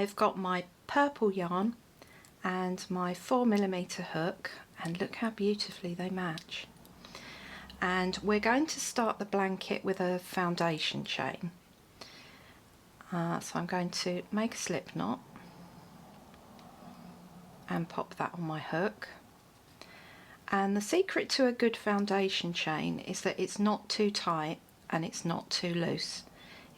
I've got my purple yarn and my 4mm hook, and look how beautifully they match. And we're going to start the blanket with a foundation chain. So I'm going to make a slip knot and pop that on my hook. And the secret to a good foundation chain is that it's not too tight and it's not too loose.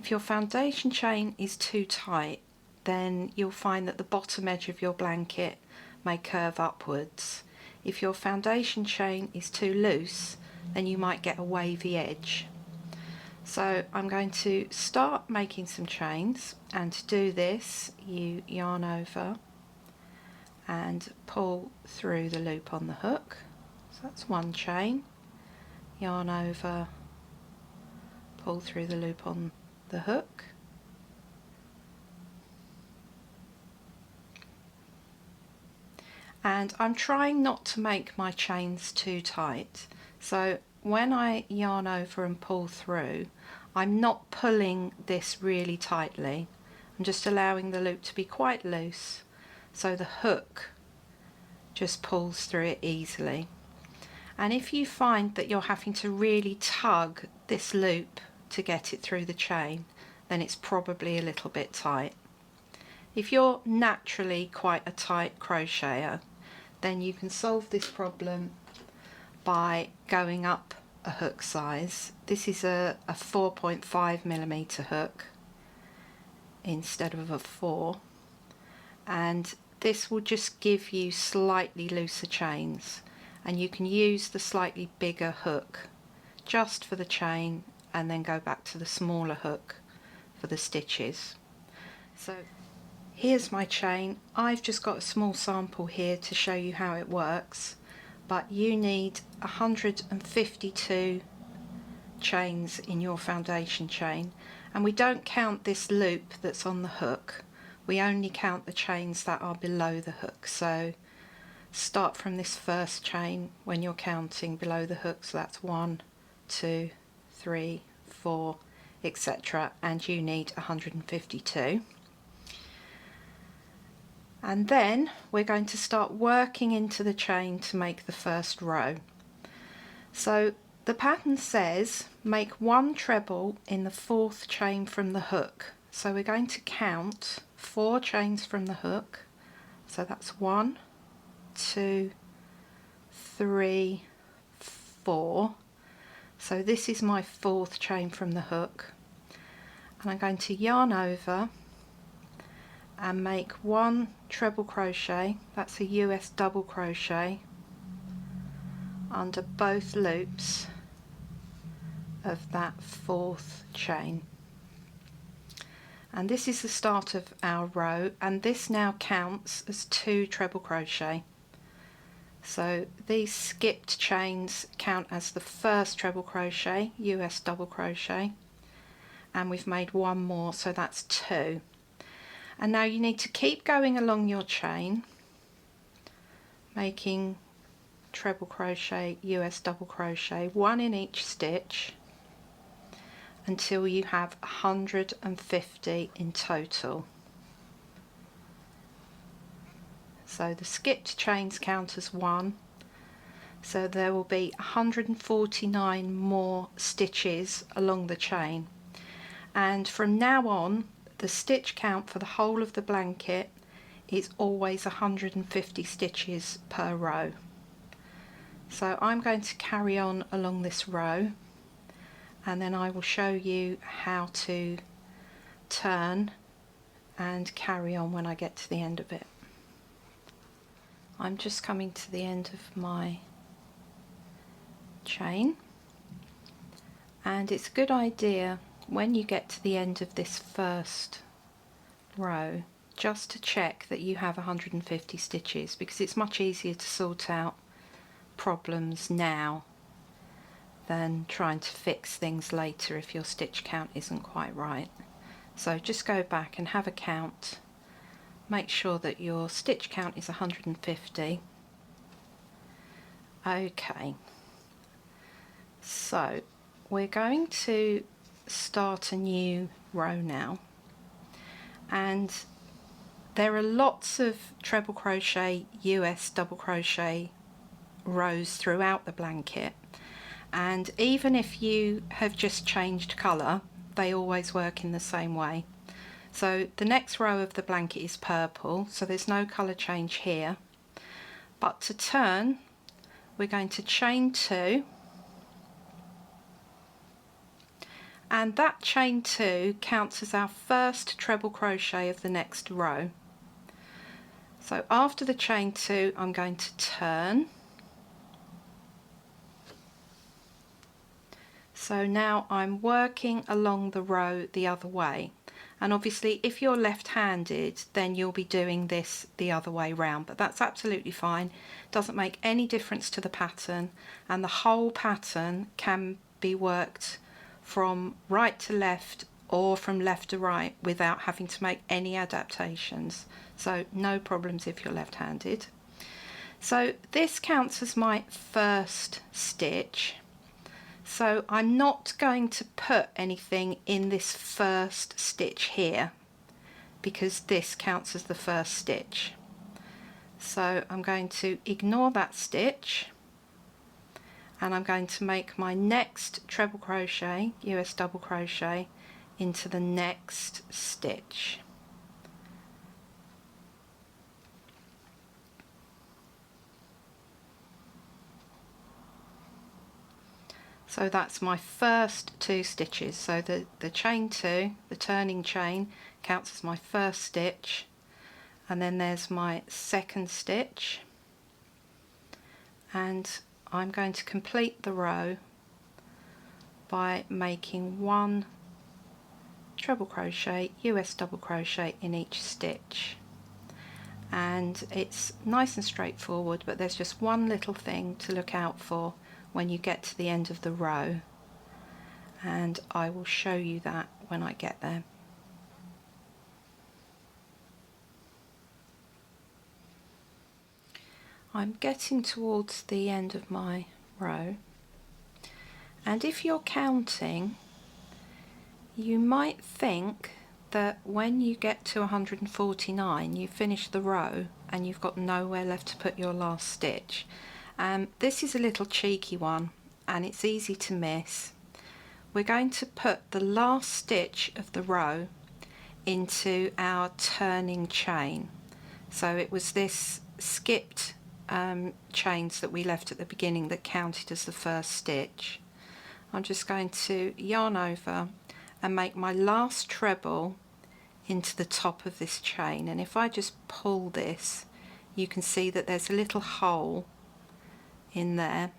If your foundation chain is too tight, then you'll find that the bottom edge of your blanket may curve upwards. If your foundation chain is too loose, then you might get a wavy edge. So I'm going to start making some chains, and to do this you yarn over and pull through the loop on the hook. So that's one chain, yarn over, pull through the loop on the hook, and I'm trying not to make my chains too tight. So when I yarn over and pull through, I'm not pulling this really tightly. I'm just allowing the loop to be quite loose, so the hook just pulls through it easily. And if you find that you're having to really tug this loop to get it through the chain, then it's probably a little bit tight. If you're naturally quite a tight crocheter, then you can solve this problem by going up a hook size. This is a 4.5mm hook instead of a 4, and this will just give you slightly looser chains, and you can use the slightly bigger hook just for the chain and then go back to the smaller hook for the stitches. So here's my chain. I've just got a small sample here to show you how it works, but you need 152 chains in your foundation chain, and we don't count this loop that's on the hook, we only count the chains that are below the hook. So start from this first chain when you're counting below the hook, so that's 1, 2, 3, 4, etc., and you need 152. And then we're going to start working into the chain to make the first row. So the pattern says make 1 treble in the 4th chain from the hook. So we're going to count 4 chains from the hook. So that's 1, 2, 3, 4. So this is my 4th chain from the hook. And I'm going to yarn over and make 1 treble crochet, that's a US double crochet, under both loops of that 4th chain. And this is the start of our row, and this now counts as 2 treble crochet. So these skipped chains count as the first treble crochet, US double crochet, and we've made 1 more, so that's 2. And now you need to keep going along your chain, making treble crochet, US double crochet, 1 in each stitch, until you have 150 in total. So the skipped chains count as 1, so there will be 149 more stitches along the chain. And from now on, the stitch count for the whole of the blanket is always 150 stitches per row. So I'm going to carry on along this row, and then I will show you how to turn and carry on when I get to the end of it. I'm just coming to the end of my chain, and it's a good idea when you get to the end of this first row just to check that you have 150 stitches, because it's much easier to sort out problems now than trying to fix things later if your stitch count isn't quite right. So just go back and have a count, make sure that your stitch count is 150. Okay, so we're going to start a new row now, and There are lots of treble crochet US double crochet rows throughout the blanket, and even if you have just changed colour, they always work in the same way. So the next row of the blanket is purple, so there's no colour change here, but to turn we're going to chain 2, and that chain 2 counts as our first treble crochet of the next row. So after the chain 2 I'm going to turn. So now I'm working along the row the other way, and obviously if you're left-handed then you'll be doing this the other way round, but that's absolutely fine. It doesn't make any difference to the pattern, and the whole pattern can be worked from right to left or from left to right without having to make any adaptations, so no problems if you're left-handed. So this counts as my first stitch. So I'm not going to put anything in this first stitch here because this counts as the first stitch. So I'm going to ignore that stitch, and I'm going to make my next treble crochet, US double crochet, into the next stitch. So that's my first 2 stitches. So the chain 2, the turning chain, counts as my first stitch, and then there's my second stitch, and I'm going to complete the row by making 1 treble crochet, US double crochet in each stitch. And it's nice and straightforward, but there's just one little thing to look out for when you get to the end of the row, and I will show you that when I get there. I'm getting towards the end of my row, and if you're counting, you might think that when you get to 149 you finish the row and you've got nowhere left to put your last stitch. This is a little cheeky one and it's easy to miss. We're going to put the last stitch of the row into our turning chain. So it was this skipped chains that we left at the beginning that counted as the first stitch. I'm just going to yarn over and make my last treble into the top of this chain, and if I just pull this you can see that there's a little hole in there,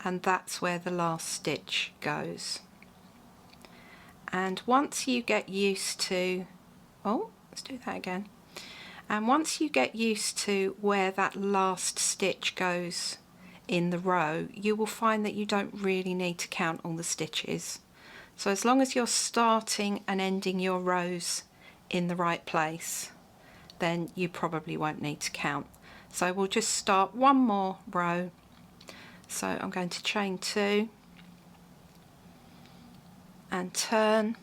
and that's where the last stitch goes. And once you get used to, let's do that again, and once you get used to where that last stitch goes in the row, you will find that you don't really need to count all the stitches. So as long as you're starting and ending your rows in the right place, then you probably won't need to count. So we'll just start one more row. So I'm going to chain 2 and turn,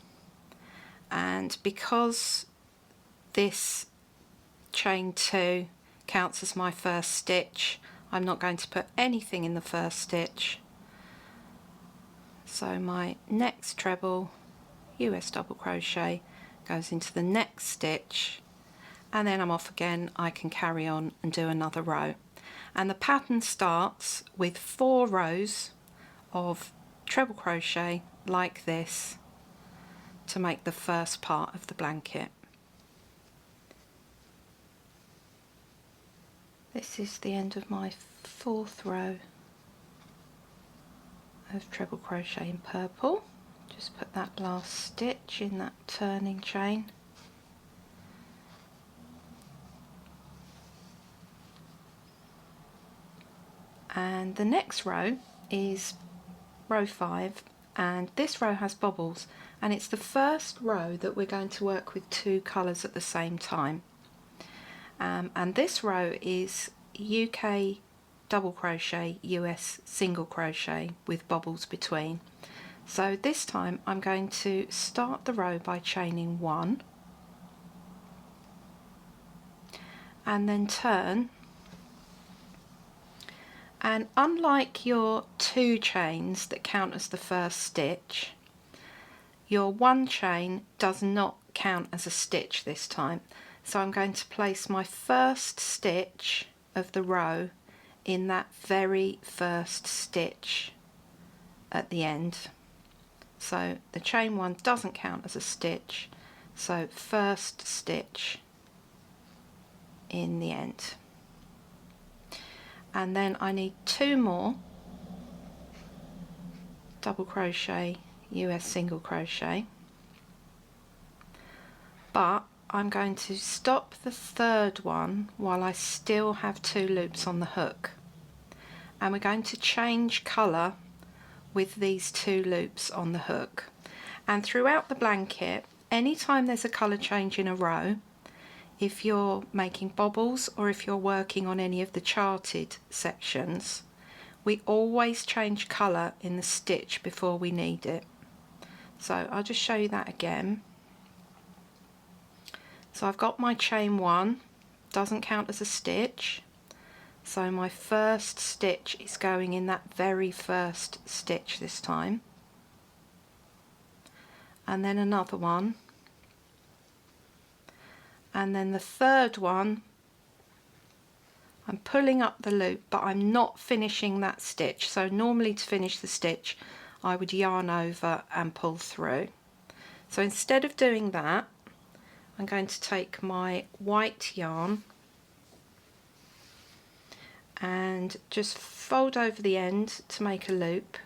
and because this chain 2 counts as my first stitch, I'm not going to put anything in the first stitch. So my next treble, US double crochet, goes into the next stitch, and then I'm off again. I can carry on and do another row. And the pattern starts with 4 rows of treble crochet like this to make the first part of the blanket. This is the end of my 4th row of treble crochet in purple. Just put that last stitch in that turning chain. And the next row is row 5, and this row has bobbles, and it's the first row that we're going to work with 2 colours at the same time. And this row is UK double crochet, US single crochet with bobbles between. So this time I'm going to start the row by chaining 1, and then turn. And unlike your 2 chains that count as the first stitch, your 1 chain does not count as a stitch this time. So I'm going to place my first stitch of the row in that very first stitch at the end. So the chain 1 doesn't count as a stitch, so first stitch in the end. And then I need 2 more double crochet US single crochet, but I'm going to stop the 3rd one while I still have 2 loops on the hook, and we're going to change colour with these 2 loops on the hook. And throughout the blanket, anytime there's a colour change in a row, if you're making bobbles or if you're working on any of the charted sections, we always change colour in the stitch before we need it. So I'll just show you that again. So I've got my chain 1, doesn't count as a stitch, so my first stitch is going in that very first stitch this time, and then another one, and then the 3rd one I'm pulling up the loop, but I'm not finishing that stitch. So normally to finish the stitch I would yarn over and pull through. So instead of doing that, I'm going to take my white yarn and just fold over the end to make a loop,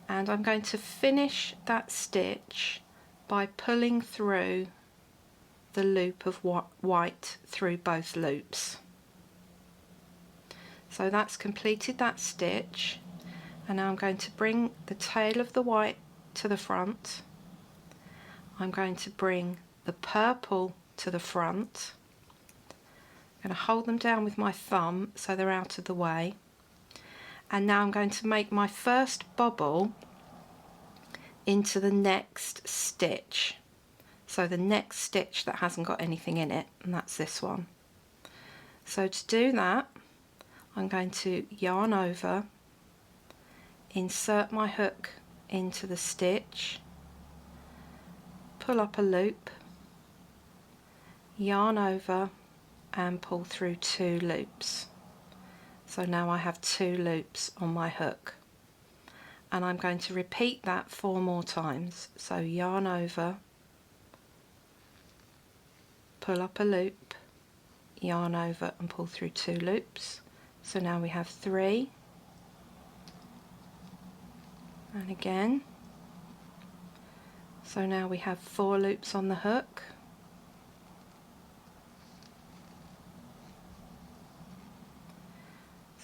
and I'm going to finish that stitch by pulling through the loop of white through both loops. So that's completed that stitch, and now I'm going to bring the tail of the white to the front. I'm going to bring the purple to the front. I'm going to hold them down with my thumb so they're out of the way, and now I'm going to make my first bobble into the next stitch. So the next stitch that hasn't got anything in it, and that's this one. So to do that, I'm going to yarn over, insert my hook into the stitch, pull up a loop, yarn over and pull through 2 loops. So now I have 2 loops on my hook, and I'm going to repeat that 4 more times. So yarn over, pull up a loop, yarn over and pull through 2 loops. So now we have 3, and again. So now we have 4 loops on the hook,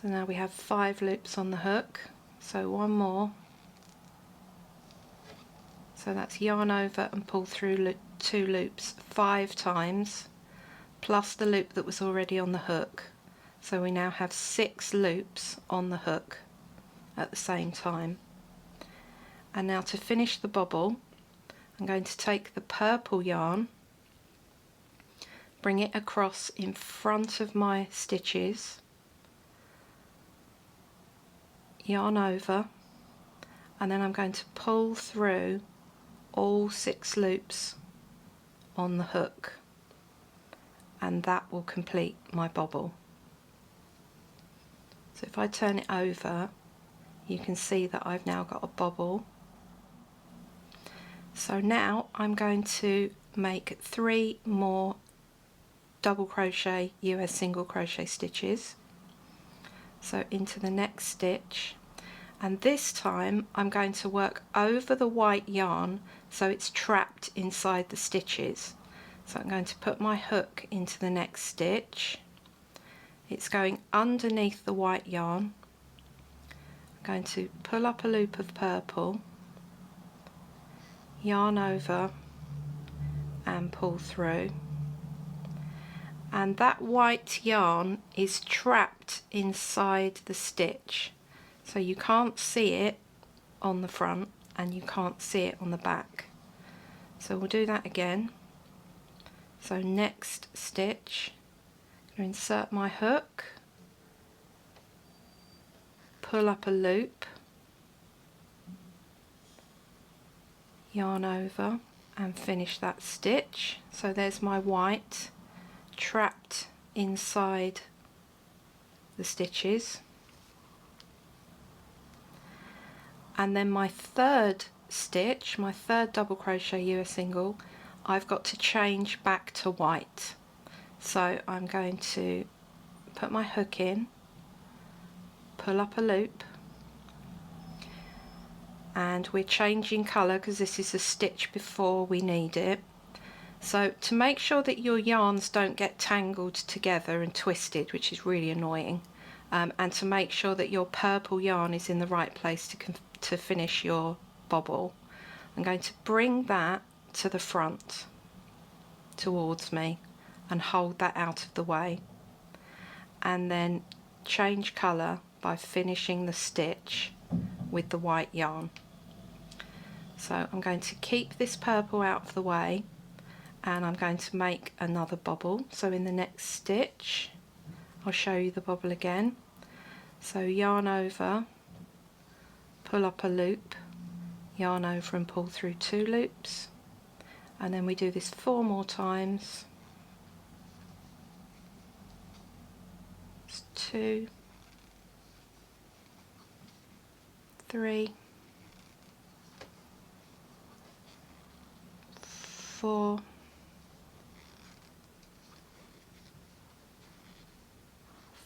so now we have 5 loops on the hook, so 1 more. So that's yarn over and pull through 2 loops 5 times, plus the loop that was already on the hook. So we now have 6 loops on the hook at the same time. And now to finish the bobble, I'm going to take the purple yarn, bring it across in front of my stitches, yarn over, and then I'm going to pull through all 6 loops on the hook, and that will complete my bobble. So if I turn it over, you can see that I've now got a bobble. So now I'm going to make 3 more double crochet US single crochet stitches, so into the next stitch, and this time I'm going to work over the white yarn so it's trapped inside the stitches. So I'm going to put my hook into the next stitch, it's going underneath the white yarn. I'm going to pull up a loop of purple, yarn over and pull through, and that white yarn is trapped inside the stitch, so you can't see it on the front and you can't see it on the back. So we'll do that again. So next stitch, I'm going to insert my hook, pull up a loop, yarn over and finish that stitch. So there's my white trapped inside the stitches, and then my third stitch, my third double crochet US single, I've got to change back to white. So I'm going to put my hook in, pull up a loop, and we're changing colour because this is a stitch before we need it. So to make sure that your yarns don't get tangled together and twisted, which is really annoying, and to make sure that your purple yarn is in the right place to finish your bobble, I'm going to bring that to the front towards me and hold that out of the way, and then change colour by finishing the stitch with the white yarn. So I'm going to keep this purple out of the way, and I'm going to make another bobble. So in the next stitch I'll show you the bobble again. So yarn over, pull up a loop, yarn over and pull through 2 loops, and then we do this 4 more times. It's 2, 3, 4,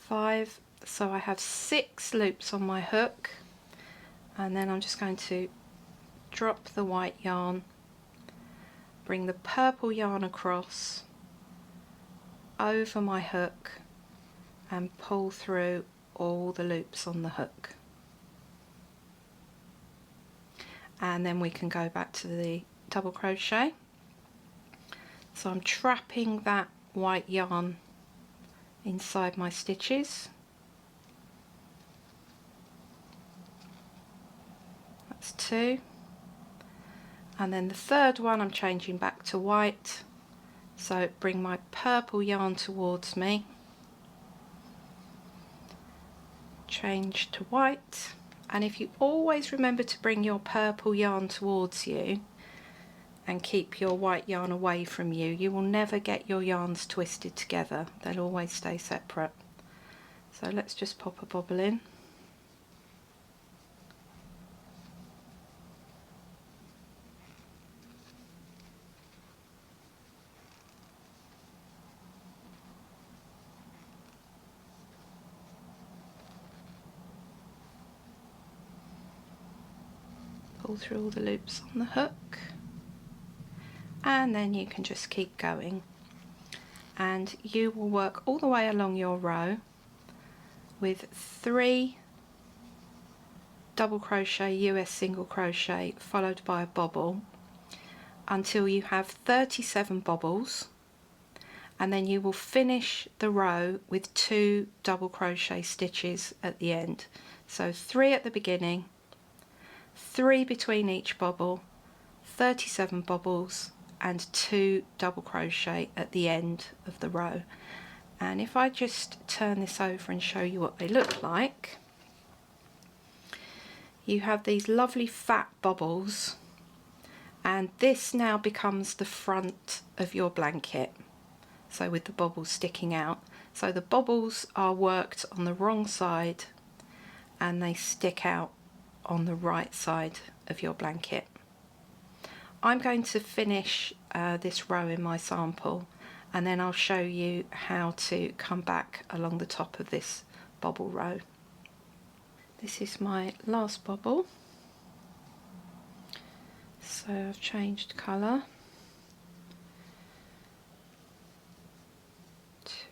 5. So I have 6 loops on my hook, and then I'm just going to drop the white yarn, bring the purple yarn across over my hook and pull through all the loops on the hook, and then we can go back to the double crochet. So I'm trapping that white yarn inside my stitches. That's 2, and then the third one I'm changing back to white. So bring my purple yarn towards me, change to white, and if you always remember to bring your purple yarn towards you and keep your white yarn away from you, you will never get your yarns twisted together. They'll always stay separate. So let's just pop a bobble in. Pull through all the loops on the hook, and then you can just keep going, and you will work all the way along your row with 3 double crochet US single crochet followed by a bobble until you have 37 bobbles, and then you will finish the row with 2 double crochet stitches at the end. So 3 at the beginning, 3 between each bobble, 37 bobbles, and 2 double crochet at the end of the row. And if I just turn this over and show you what they look like, you have these lovely fat bobbles, and this now becomes the front of your blanket, so with the bobbles sticking out. So the bobbles are worked on the wrong side and they stick out on the right side of your blanket. I'm going to finish this row in my sample, and then I'll show you how to come back along the top of this bobble row. This is my last bobble, so I've changed colour.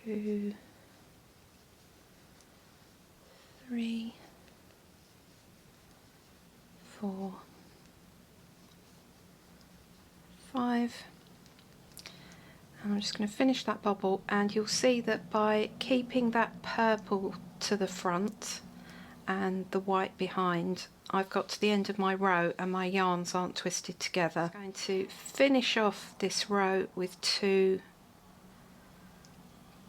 2, 3, 4, 5, and I'm just going to finish that bobble, and you'll see that by keeping that purple to the front and the white behind, I've got to the end of my row and my yarns aren't twisted together. I'm going to finish off this row with 2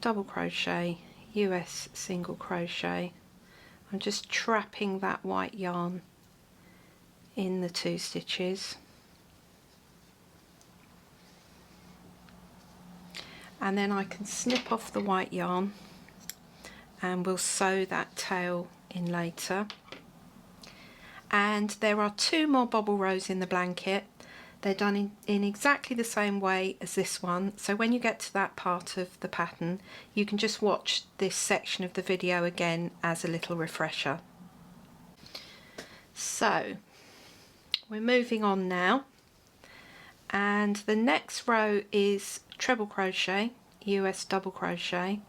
double crochet, US single crochet. I'm just trapping that white yarn in the 2 stitches, and then I can snip off the white yarn and we'll sew that tail in later. And there are 2 more bobble rows in the blanket. They're done in exactly the same way as this one, so when you get to that part of the pattern you can just watch this section of the video again as a little refresher. So we're moving on now, and the next row is treble crochet, US double crochet.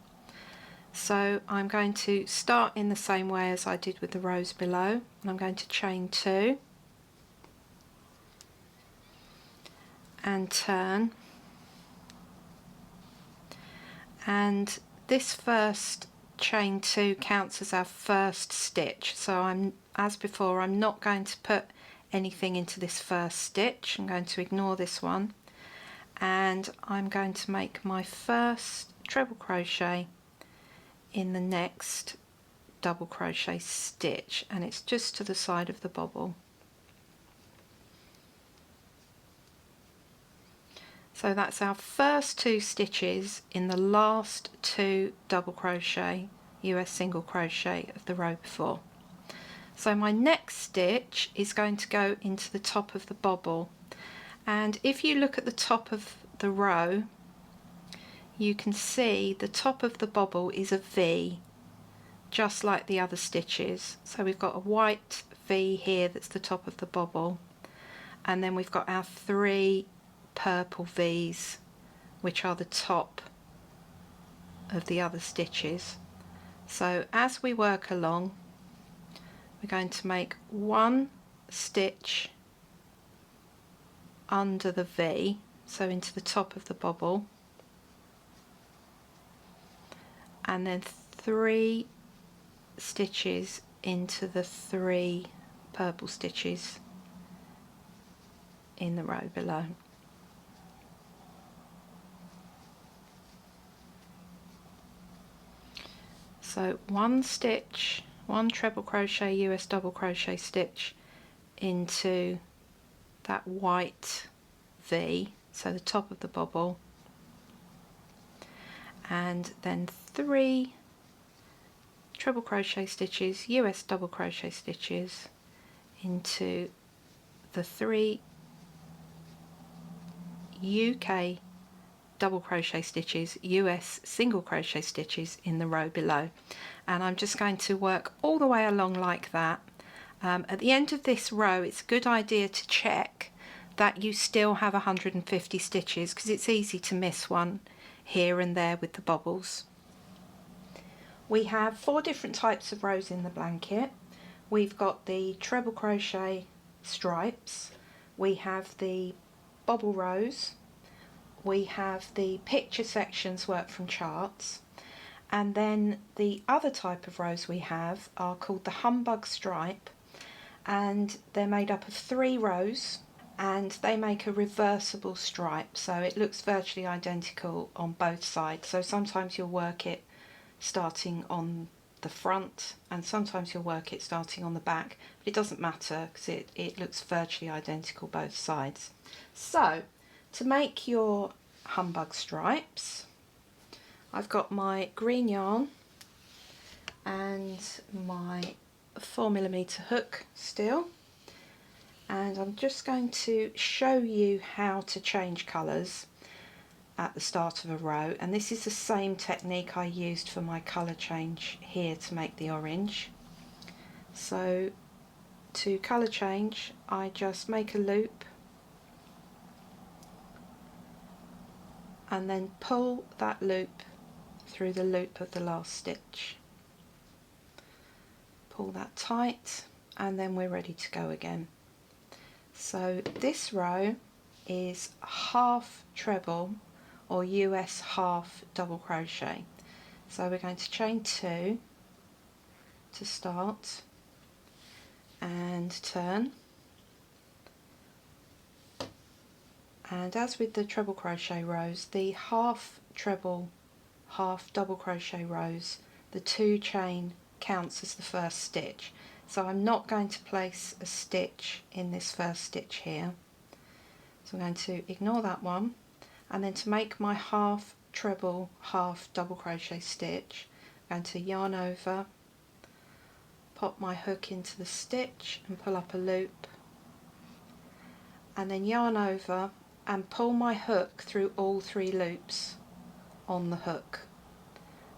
So I'm going to start in the same way as I did with the rows below, and I'm going to chain 2 and turn, and this first chain 2 counts as our first stitch. So as before, I'm not going to put anything into this first stitch. I'm going to ignore this one, and I'm going to make my first treble crochet in the next double crochet stitch, and it's just to the side of the bobble. So that's our first 2 stitches in the last 2 double crochet, US single crochet of the row before. So my next stitch is going to go into the top of the bobble, and if you look at the top of the row you can see the top of the bobble is a V, just like the other stitches. So we've got a white V here that's the top of the bobble, and then we've got our 3 purple V's which are the top of the other stitches. So as we work along we're going to make 1 stitch under the V, so into the top of the bobble, and then 3 stitches into the 3 purple stitches in the row below. So 1 stitch, 1 treble crochet US double crochet stitch into that white V, so the top of the bobble, and then 3 treble crochet stitches, US double crochet stitches into the 3 UK double crochet stitches, US single crochet stitches in the row below. And I'm just going to work all the way along like that. At the end of this row it's a good idea to check that you still have 150 stitches, because it's easy to miss one here and there with the bobbles. We have 4 different types of rows in the blanket. We've got the treble crochet stripes, we have the bobble rows, we have the picture sections worked from charts, and then the other type of rows we have are called the Humbug stripe, and they're made up of 3 rows and they make a reversible stripe, so it looks virtually identical on both sides. So sometimes you'll work it starting on the front and sometimes you'll work it starting on the back, but it doesn't matter because it looks virtually identical both sides. So to make your Humbug stripes, I've got my green yarn and my 4mm hook still, and I'm just going to show you how to change colours at the start of a row, and this is the same technique I used for my colour change here to make the orange. So to colour change I just make a loop and then pull that loop through the loop of the last stitch. Pull that tight and then we're ready to go again. So this row is half treble or US half double crochet. So we're going to chain 2 to start and turn, and as with the treble crochet rows, the half treble half double crochet rows, the 2 chain counts as the first stitch. So I'm not going to place a stitch in this first stitch here. So I'm going to ignore that one, and then to make my half treble half double crochet stitch, I'm going to yarn over, pop my hook into the stitch and pull up a loop, and then yarn over and pull my hook through all 3 loops on the hook,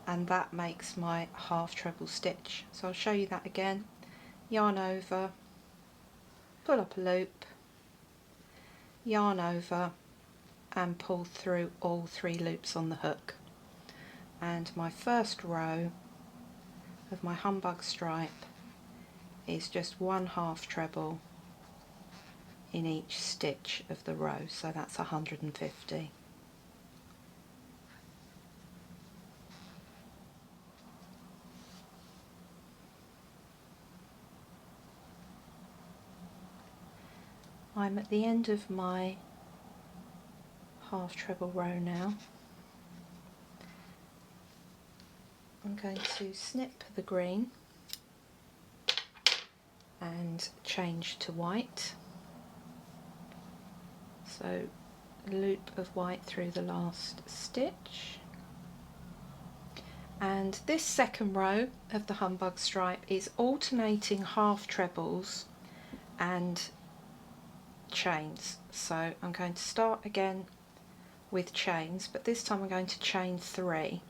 and that makes my half treble stitch. So I'll show you that again. Yarn over, pull up a loop, yarn over and pull through all 3 loops on the hook, and my first row of my humbug stripe is just 1 half treble in each stitch of the row, so that's 150. I'm at the end of my half treble row now. I'm going to snip the green and change to white. So a loop of white through the last stitch. And this second row of the humbug stripe is alternating half trebles and chains. So I'm going to start again with chains, but this time I'm going to chain 3.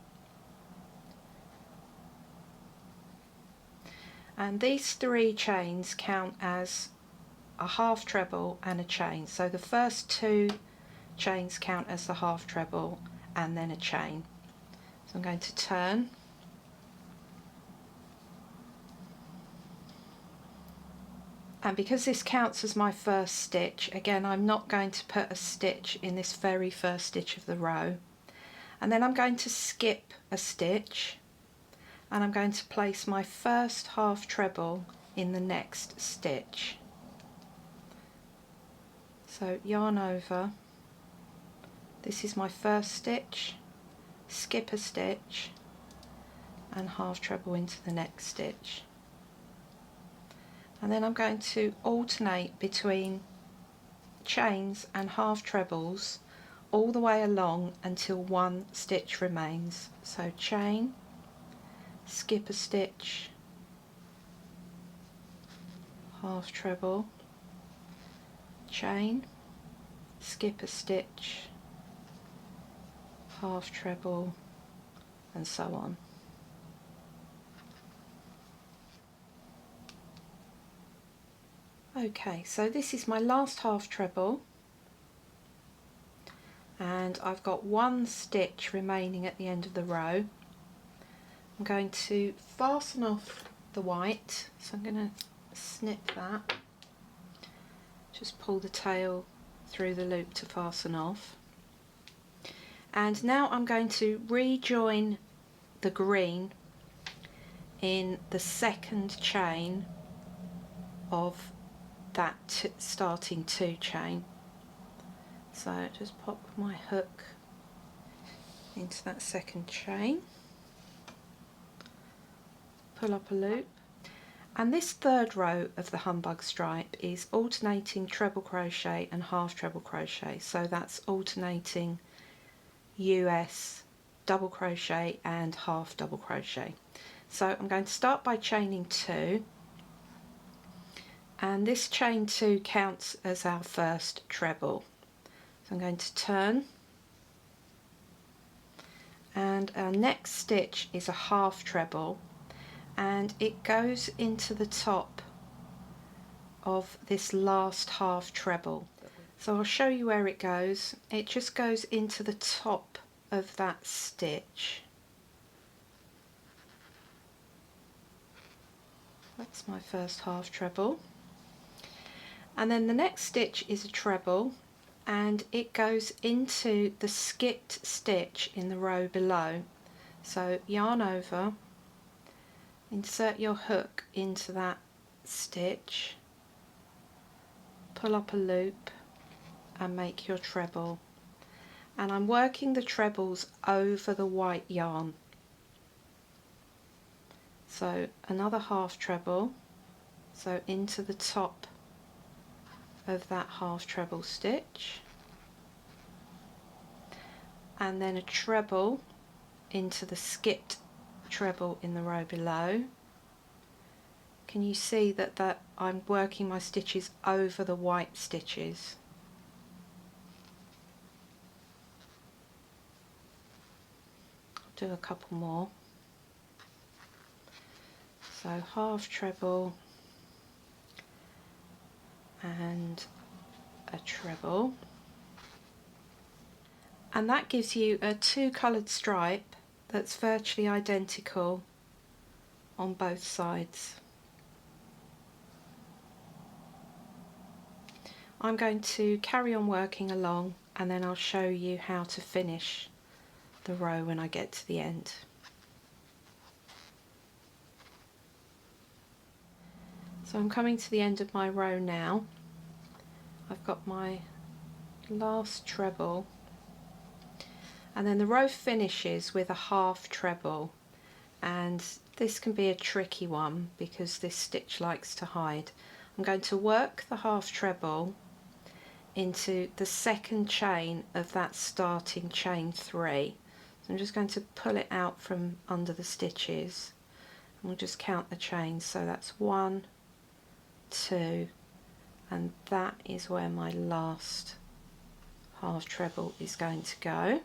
And these 3 chains count as a half treble and a chain. So the first 2 chains count as the half treble and then a chain. So I'm going to turn, and because this counts as my first stitch, again I'm not going to put a stitch in this very first stitch of the row, and then I'm going to skip a stitch and I'm going to place my first half treble in the next stitch. So yarn over, this is my first stitch, skip a stitch and half treble into the next stitch, and then I'm going to alternate between chains and half trebles all the way along until 1 stitch remains. So chain, skip a stitch, half treble, chain, skip a stitch, half treble, and so on. Okay, so this is my last half treble, and I've got 1 stitch remaining at the end of the row. I'm going to fasten off the white, so I'm going to snip that, just pull the tail through the loop to fasten off, and now I'm going to rejoin the green in the second chain of that starting 2 chain. So just pop my hook into that second chain, pull up a loop, and this third row of the humbug stripe is alternating treble crochet and half treble crochet, so that's alternating US double crochet and half double crochet. So I'm going to start by chaining 2, and this chain 2 counts as our first treble. So I'm going to turn, and our next stitch is a half treble, and it goes into the top of this last half treble. So I'll show you where it goes. It just goes into the top of that stitch. That's my first half treble, and then the next stitch is a treble, and it goes into the skipped stitch in the row below. So yarn over, insert your hook into that stitch, pull up a loop and make your treble, and I'm working the trebles over the white yarn. So another half treble, so into the top of that half treble stitch, and then a treble into the skipped treble in the row below. Can you see that I'm working my stitches over the white stitches? I'll do a couple more. So half treble and a treble, and that gives you a two-coloured stripe that's virtually identical on both sides. I'm going to carry on working along, and then I'll show you how to finish the row when I get to the end. So I'm coming to the end of my row now. I've got my last treble, and then the row finishes with a half treble, and this can be a tricky one because this stitch likes to hide. I'm going to work the half treble into the second chain of that starting chain 3. So I'm just going to pull it out from under the stitches, and we'll just count the chains. So that's 1, 2, and that is where my last half treble is going to go.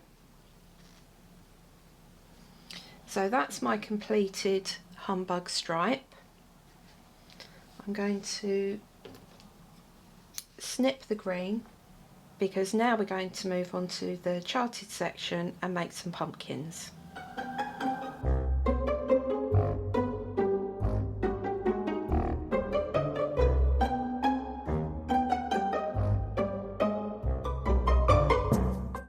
So that's my completed humbug stripe. I'm going to snip the green because now we're going to move on to the charted section and make some pumpkins.